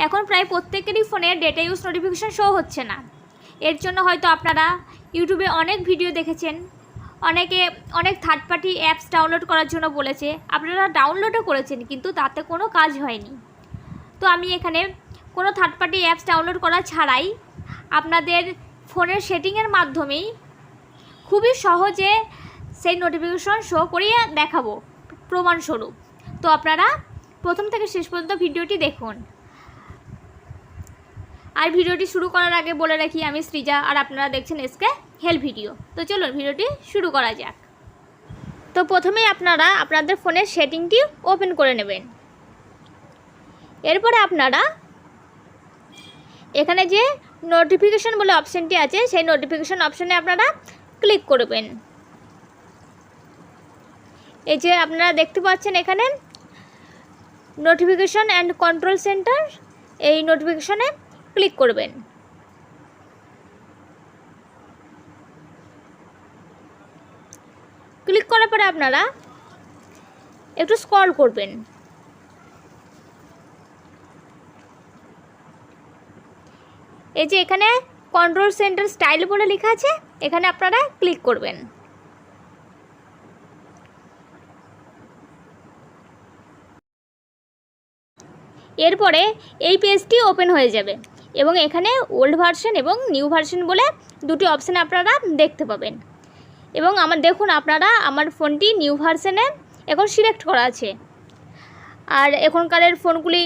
এখন প্রায় প্রত্যেকেরই ফোনে ডেটা ইউজ নোটিফিকেশান শো হচ্ছে না। এর জন্য হয়তো আপনারা ইউটিউবে অনেক ভিডিও দেখেছেন, অনেকে অনেক থার্ড পার্টি অ্যাপস ডাউনলোড করার জন্য বলেছে, আপনারা ডাউনলোডও করেছেন কিন্তু তাতে কোনো কাজ হয়নি। তো আমি এখানে কোনো থার্ড পার্টি অ্যাপস ডাউনলোড করা ছাড়াই আপনাদের ফোনের সেটিংয়ের মাধ্যমেই খুবই সহজে সেই নোটিফিকেশন শো করিয়ে দেখাবো প্রমাণস্বরূপ। তো আপনারা প্রথম থেকে শেষ পর্যন্ত ভিডিওটি দেখুন। আর ভিডিওটি শুরু করার আগে বলে রাখি, আমি সৃজা আর আপনারা দেখছেন এসকে হেল্প ভিডিও। তো চলুন ভিডিওটি শুরু করা যাক। তো প্রথমেই আপনারা আপনাদের ফোনের সেটিংটি ওপেন করে নেবেন। এরপরে আপনারা এখানে যে নোটিফিকেশন বলে অপশানটি আছে সেই নোটিফিকেশন অপশানে আপনারা ক্লিক করবেন। এই যে আপনারা দেখতে পাচ্ছেন এখানে নোটিফিকেশন অ্যান্ড কন্ট্রোল সেন্টার, এই নোটিফিকেশনে ক্লিক করবেন। ক্লিক করার পরে আপনারা একটু স্ক্রল করবেন। এই যে এখানে কন্ট্রোল সেন্টার স্টাইল বলে লেখা আছে, এখানে আপনারা ক্লিক করবেন। এরপরে এই পেজটি ওপেন হয়ে যাবে এবং এখানে ওল্ড ভার্সন এবং নিউ ভার্সন বলে দুটি অপশান আপনারা দেখতে পাবেন। এবং দেখুন আপনারা আমার ফোনটি নিউ ভার্সনে এখন সিলেক্ট করা আছে। আর এখনকারের ফোনগুলি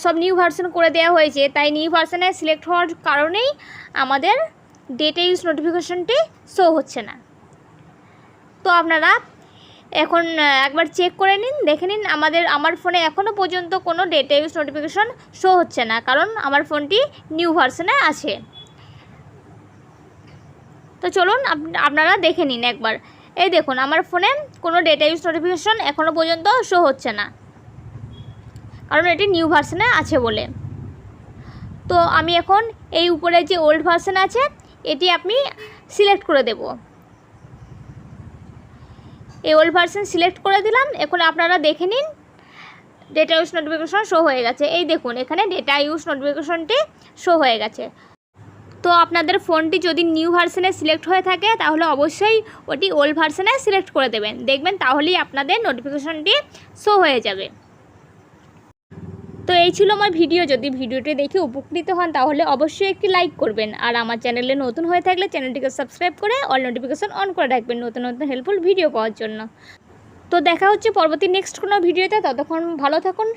সব নিউ ভার্সন করে দেওয়া হয়েছে, তাই নিউ ভার্সনে সিলেক্ট হওয়ার কারণেই আমাদের ডেটা ইউজ নোটিফিকেশনটি শো হচ্ছে না। তো আপনারা এখন একবার চেক করে নিন, দেখে নিন আমার ফোনে এখনও পর্যন্ত কোনো ডেটা ইউজ নোটিফিকেশন শো হচ্ছে না, কারণ আমার ফোনটি নিউ ভার্সনে আছে। তো চলুন আপনারা দেখে নিন একবার। এই দেখুন আমার ফোনে কোনো ডেটা ইউজ নোটিফিকেশন এখনও পর্যন্ত শো হচ্ছে না, কারণ এটি নিউ ভার্সনে আছে বলে। তো আমি এখন এই উপরে যে ওল্ড ভার্সন আছে এটি আমি সিলেক্ট করে দেব। এই ওল্ড ভার্সন সিলেক্ট করে দিলাম। এখন আপনারা দেখে নিন ডেটা ইউজ নোটিফিকেশন শো হয়ে গেছে। এই দেখুন এখানে ডেটা ইউজ নোটিফিকেশনটি শো হয়ে গেছে। তো আপনাদের ফোনটি যদি নিউ ভার্সনে সিলেক্ট হয়ে থাকে তাহলে অবশ্যই ওটি ওল্ড ভার্সনে সিলেক্ট করে দেবেন, দেখবেন তাহলেই আপনাদের নোটিফিকেশনটি শো হয়ে যাবে। তো এই ছিল আমার ভিডিও। যদি ভিডিওটি দেখে উপকৃত হন তাহলে অবশ্যই একটি লাইক করবেন, আর আমার চ্যানেলে নতুন হয়ে থাকলে চ্যানেলটিকে সাবস্ক্রাইব করে অল নোটিফিকেশন অন করে রাখবেন নতুন নতুন হেল্পফুল ভিডিও পাওয়ার জন্য। তো দেখা হচ্ছে পরবর্তী নেক্সট কোনো ভিডিওতে। ততক্ষণ ভালো থাকুন।